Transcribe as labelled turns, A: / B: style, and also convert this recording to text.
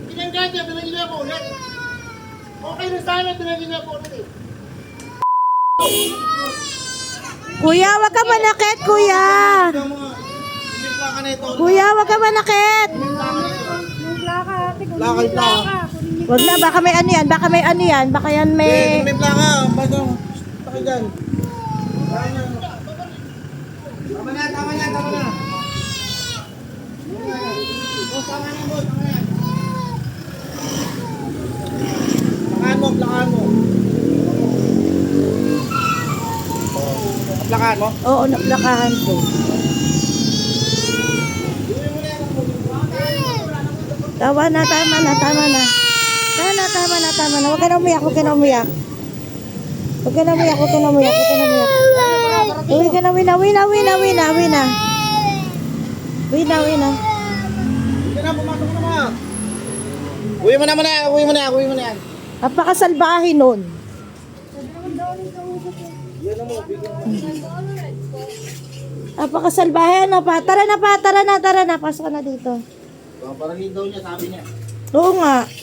A: Pinanggan niya, pinangin niya po ulit. Okay na sana, pinangin niya po ulit eh.
B: Kuya, wag ka manakit, kuya. Kuya, wag ka manakit.
A: Lakay plaka.
B: Wag na, baka may ano yan, baka may ano yan, baka yan may...
A: May plaka, bago. Takay dyan. Tama na, tama na, tama na. Boss, tama na, boss, tama na. Plakaan mo, plakaan mo. Plakaan mo?
B: Oo, naplakahan ko. Tama na, tama na, tama na. Tama na, tama na, tama na. Huwag ka na umiyak, huwag ka na umiyak. Huwag ka na umiyak, huwag ka na umiyak, huwag ka na umiyak. Uwi ka na, wina, wina, wina, wina, wina. Wina, wina.
A: Hindi na, pumasok na mga. Uwi mo na muna, uwi mo na, uwi mo na yan.
B: Napakasalbahe nun. Napakasalbahe, ano pa? Tara na pa, tara na, tara na. Pasok ka na dito.
A: Parang daw niya, sabi niya.
B: Oo nga.